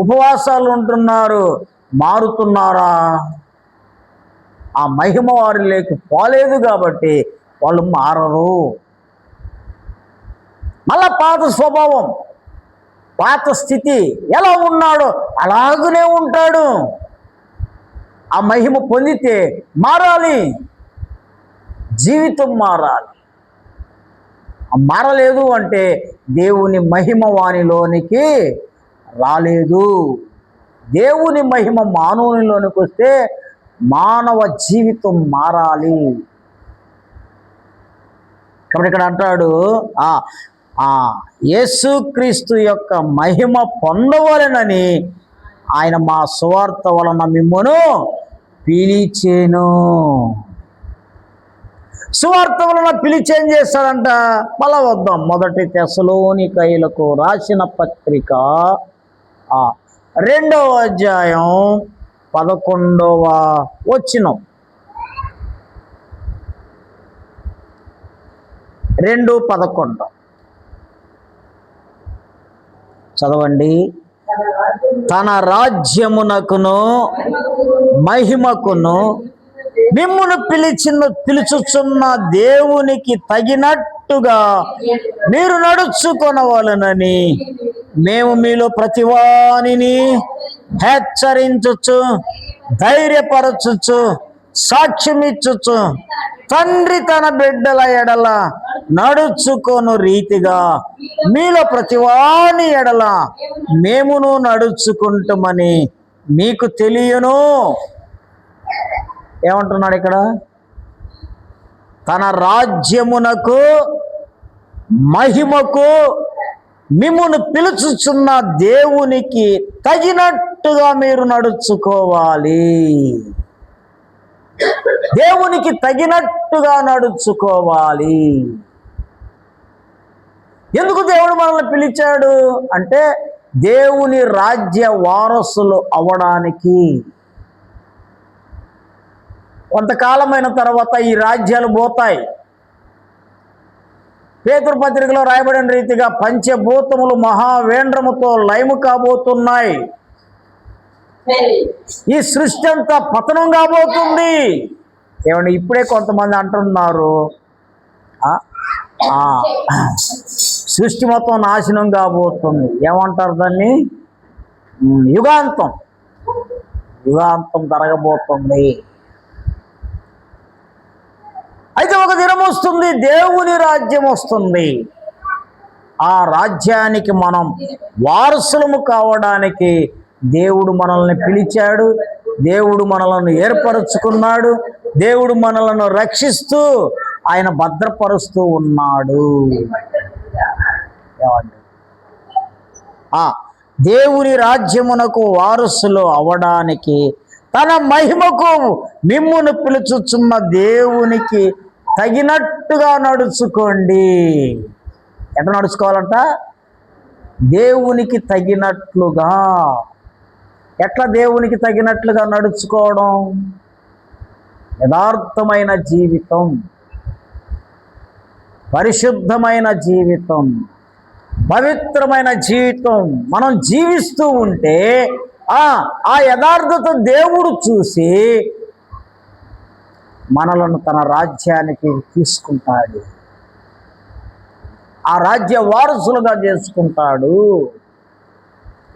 ఉపవాసాలు ఉంటున్నారు. మారుతున్నారా? ఆ మహిమ వారిలోకి పోలేదు కాబట్టి వాళ్ళు మారరు. మళ్ళా పాత స్వభావం, పాత స్థితి ఎలా ఉన్నాడో అలాగనే ఉంటాడు. ఆ మహిమ పొందితే మారాలి, జీవితం మారాలి. మారలేదు అంటే దేవుని మహిమ వానిలోనికి రాలేదు. దేవుని మహిమ మానవునిలోనికి వస్తే మానవ జీవితం మారాలి. కాబట్టి ఇక్కడ అంటాడు, యేసుక్రీస్తు యొక్క మహిమ పొందవలెనని ఆయన మా సువార్త వలన మిమ్మును పిలిచెను. సువార్త వలన పిలిచి ఏం చేస్తాడంట? మళ్ళా వద్దాం, 1 తెస్సలోనికయులకు రాసిన పత్రిక 2వ అధ్యాయం 11వ వచనం. 2:11 చదవండి. తన రాజ్యమునకును మహిమకును మిమ్మును పిలుచుచున్న దేవునికి తగినట్టుగా మీరు నడుచుకొనవలెనని మేము మీలో ప్రతివానిని హెచ్చరించుచు, ధైర్యపరచుచు, సాక్ష్యమిచ్చుచు, తండ్రి తన బిడ్డల ఎడల నడుచుకొను రీతిగా మీలో ప్రతివాని ఎడల మేమును నడుచుకుంటామని మీకు తెలియను. ఏమంటున్నాడు ఇక్కడ? తన రాజ్యమునకు మహిమకు మిమ్మును పిలుచుచున్న దేవునికి తగినట్టుగా మీరు నడుచుకోవాలి. దేవునికి తగినట్టుగా నడుచుకోవాలి. ఎందుకు దేవుడు మనల్ని పిలిచాడు అంటే దేవుని రాజ్య వారసులు అవ్వడానికి. కొంతకాలమైన తర్వాత ఈ రాజ్యాలు పోతాయి. పేతురు పత్రికలో రాయబడిన రీతిగా పంచభూతములు మహావేంద్రముతో లయము కాబోతున్నాయి. ఈ సృష్టి అంతా పతనం కాబోతుంది. ఏమండి, ఇప్పుడే కొంతమంది అంటున్నారు సృష్టి మొత్తం నాశనం కాబోతుంది. ఏమంటారు దాన్ని? యుగాంతం జరగబోతుంది. అయితే ఒక దినం వస్తుంది, దేవుని రాజ్యం వస్తుంది. ఆ రాజ్యానికి మనం వారసులము కావడానికి దేవుడు మనల్ని పిలిచాడు, దేవుడు మనలను ఏర్పరచుకున్నాడు, దేవుడు మనలను రక్షిస్తూ ఆయన భద్రపరుస్తూ ఉన్నాడు. దేవుని రాజ్యమునకు వారసులు అవడానికి తన మహిమకు మిమ్మును పిలుచుచున్న దేవునికి తగినట్టుగా నడుచుకోండి. ఎట్లా నడుచుకోవాలంట? దేవునికి తగినట్లుగా. ఎట్లా దేవునికి తగినట్లుగా నడుచుకోవడం? యథార్థమైన జీవితం, పరిశుద్ధమైన జీవితం, పవిత్రమైన జీవితం మనం జీవిస్తూ ఉంటే ఆ యథార్థత దేవుడు చూసి మనలను తన రాజ్యానికి తీసుకుంటాడు, ఆ రాజ్య వారసులుగా చేసుకుంటాడు.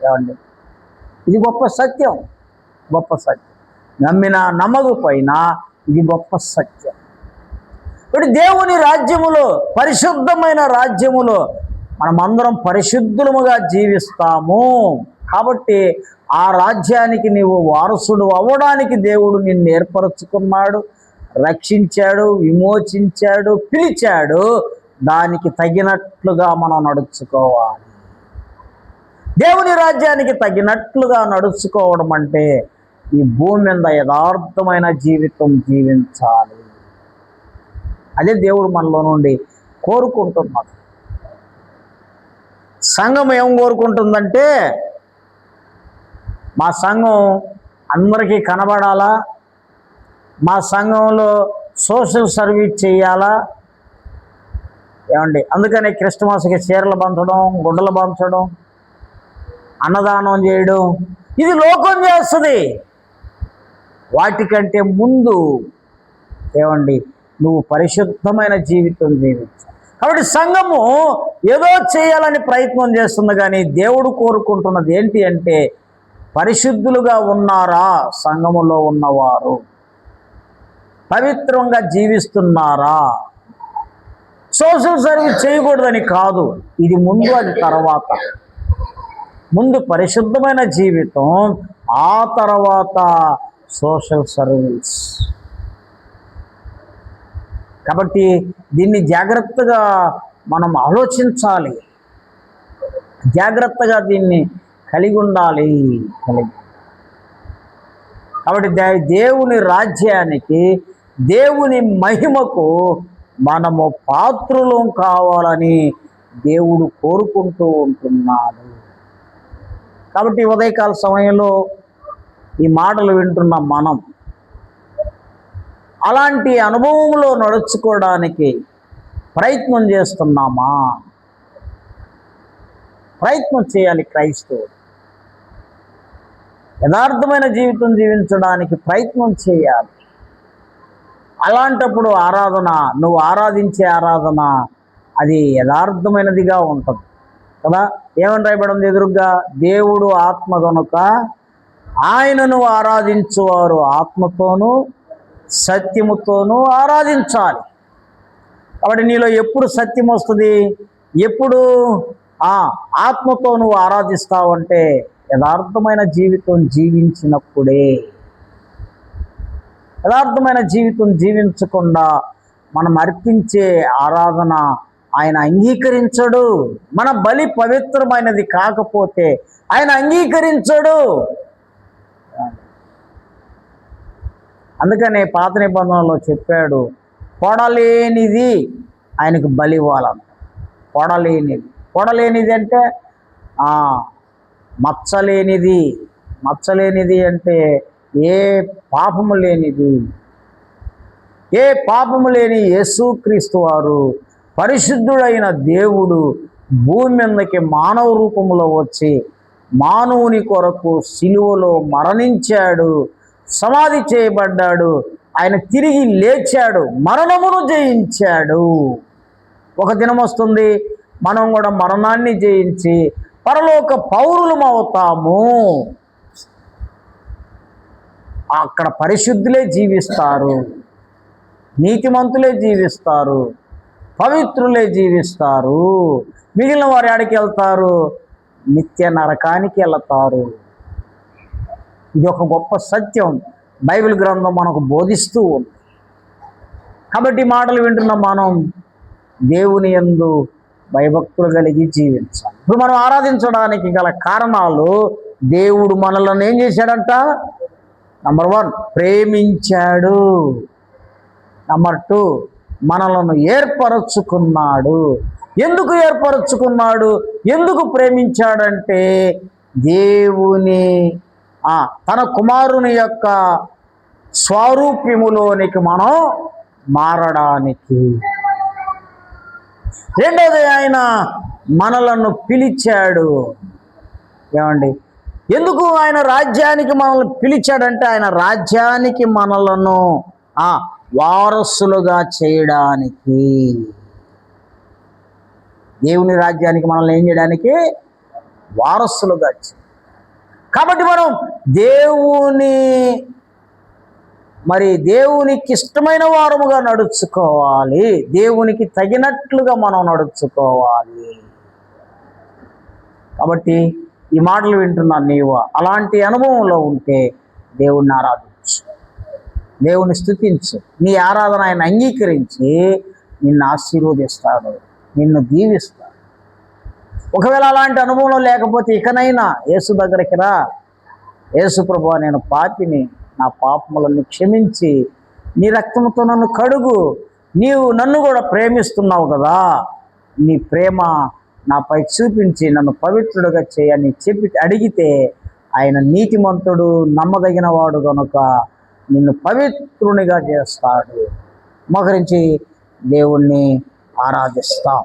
ఏమండి, ఇది గొప్ప సత్యం, గొప్ప సత్యం. నమ్మినా నమ్మకపోయినా ఇది గొప్ప సత్యం. ఇప్పుడు దేవుని రాజ్యములో, పరిశుద్ధమైన రాజ్యములో మనమందరం పరిశుద్ధులముగా జీవిస్తాము. కాబట్టి ఆ రాజ్యానికి నీవు వారసుడు అవ్వడానికి దేవుడు నిన్ను ఏర్పరచుకున్నాడు, రక్షించాడు, విమోచించాడు, పిలిచాడు. దానికి తగినట్లుగా మనం నడుచుకోవాలి. దేవుని రాజ్యానికి తగినట్లుగా నడుచుకోవడం అంటే ఈ భూమి మీద యథార్థమైన జీవితం జీవించాలి. అదే దేవుడు మనలో నుండి కోరుకుంటున్నాడు. సంఘం ఏం కోరుకుంటుందంటే, మా సంఘం అందరికీ కనబడాలా, మా సంఘంలో సోషల్ సర్వీస్ చేయాలా. ఏమండి, అందుకని క్రిస్మస్కి చీరలు పంచడం, గుడ్డలు పంచడం, అన్నదానం చేయడం, ఇది లోకం చేస్తుంది. వాటికంటే ముందు ఏమండి, నువ్వు పరిశుద్ధమైన జీవితం జీవించు. కాబట్టి సంఘము ఏదో చేయాలని ప్రయత్నం చేస్తుంది, కానీ దేవుడు కోరుకుంటున్నది ఏంటి అంటే, పరిశుద్ధులుగా ఉన్నారా సంఘములో ఉన్నవారు, పవిత్రంగా జీవిస్తున్నారా. సోషల్ సర్వీస్ చేయకూడదని కాదు, ఇది ముందు, అది తర్వాత. ముందు పరిశుద్ధమైన జీవితం, ఆ తర్వాత సోషల్ సర్వీస్. కాబట్టి దీన్ని జాగ్రత్తగా మనం ఆలోచించాలి, జాగ్రత్తగా దీన్ని కలిగి ఉండాలి. కాబట్టి దేవుని రాజ్యానికి, దేవుని మహిమకు మనము పాత్రులం కావాలని దేవుడు కోరుకుంటూ ఉంటున్నాడు. కాబట్టి ఉదయకాల సమయంలో ఈ మాటలు వింటున్న మనం అలాంటి అనుభవంలో నడుచుకోవడానికి ప్రయత్నం చేస్తున్నామా? ప్రయత్నం చేయాలి. క్రైస్తవుడు యథార్థమైన జీవితం జీవించడానికి ప్రయత్నం చేయాలి. అలాంటప్పుడు ఆరాధన, నువ్వు ఆరాధించే ఆరాధన అది యథార్థమైనదిగా ఉంటుంది కదా. ఏమని రాయబడింది ఎదురుగా? దేవుడు ఆత్మ కనుక ఆయనను ఆరాధించువారు ఆత్మతోనూ సత్యముతోనూ ఆరాధించాలి. కాబట్టి నీలో ఎప్పుడు సత్యం వస్తుంది? ఎప్పుడు ఆత్మతో నువ్వు ఆరాధిస్తావంటే యథార్థమైన జీవితం జీవించినప్పుడే. యథార్థమైన జీవితం జీవించకుండా మనం అర్పించే ఆరాధన ఆయన అంగీకరించడు. మన బలి పవిత్రమైనది కాకపోతే ఆయన అంగీకరించడు. అందుకనే పాత నిబంధనలో చెప్పాడు, పొడలేనిది ఆయనకు బలి ఇవ్వాలంట. పొడలేనిది, పొడలేనిది అంటే మచ్చలేనిది. మచ్చలేనిది అంటే ఏ పాపము లేనిది. ఏ పాపము లేని యేసుక్రీస్తు వారు, పరిశుద్ధుడైన దేవుడు భూమి మీదకి మానవ రూపంలో వచ్చి మానవుని కొరకు సిలువలో మరణించాడు, సమాధి చేయబడ్డాడు, ఆయన తిరిగి లేచాడు, మరణమును జయించాడు. ఒక దినం వస్తుంది మనం కూడా మరణాన్ని జయించి పరలోక పౌరులం అవుతాము. అక్కడ పరిశుద్ధులే జీవిస్తారు, నీతిమంతులే జీవిస్తారు, పవిత్రులే జీవిస్తారు. మిగిలిన వారు ఎక్కడికి వెళ్తారు? నిత్య నరకానికి వెళ్తారు. ఇది ఒక గొప్ప సత్యం బైబిల్ గ్రంథం మనకు బోధిస్తూ ఉంది. కాబట్టి మాటలు వింటున్న మనం దేవుని యందు భయభక్తులు కలిగి జీవించాలి. ఇప్పుడు మనం ఆరాధించడానికి గల కారణాలు, దేవుడు మనలను ఏం చేశాడంట? నంబర్ 1, ప్రేమించాడు. నంబర్ 2, మనలను ఏర్పరచుకున్నాడు. ఎందుకు ఏర్పరచుకున్నాడు? ఎందుకు ప్రేమించాడంటే దేవుని తన కుమారుని యొక్క స్వరూప్యములోనికి మనం మారడానికి. రెండవది, ఆయన మనలను పిలిచాడు. ఏమండి, ఎందుకు ఆయన రాజ్యానికి మనల్ని పిలిచాడంటే ఆయన రాజ్యానికి మనలను వారసులుగా చేయడానికి. దేవుని రాజ్యానికి మనల్ని ఏం చేయడానికి? వారసులుగా. కాబట్టి మనం దేవునికి ఇష్టమైన వారముగా నడుచుకోవాలి. దేవునికి తగినట్లుగా మనం నడుచుకోవాలి. కాబట్టి ఈ మాటలు వింటున్నా నీవు అలాంటి అనుభవంలో ఉంటే దేవుణ్ణి ఆరాధించు, దేవుని స్తుతించు. నీ ఆరాధన ఆయన అంగీకరించి నిన్ను ఆశీర్వదిస్తాడు, నిన్ను దీవిస్తాడు. ఒకవేళ అలాంటి అనుభవంలో లేకపోతే ఇకనైనా యేసు దగ్గరికి రా. యేసు ప్రభువా, నేను పాపిని, నా పాపములను క్షమించి నీ రక్తంతో నన్ను కడుగు. నీవు నన్ను కూడా ప్రేమిస్తున్నావు కదా, నీ ప్రేమ నాపై చూపించి నన్ను పవిత్రుడుగా చేయని చెప్పి అడిగితే ఆయన నీతిమంతుడు, నమ్మదగిన వాడు కనుక నిన్ను పవిత్రునిగా చేస్తాడు. మోకరించి దేవుణ్ణి ఆరాధిస్తాం.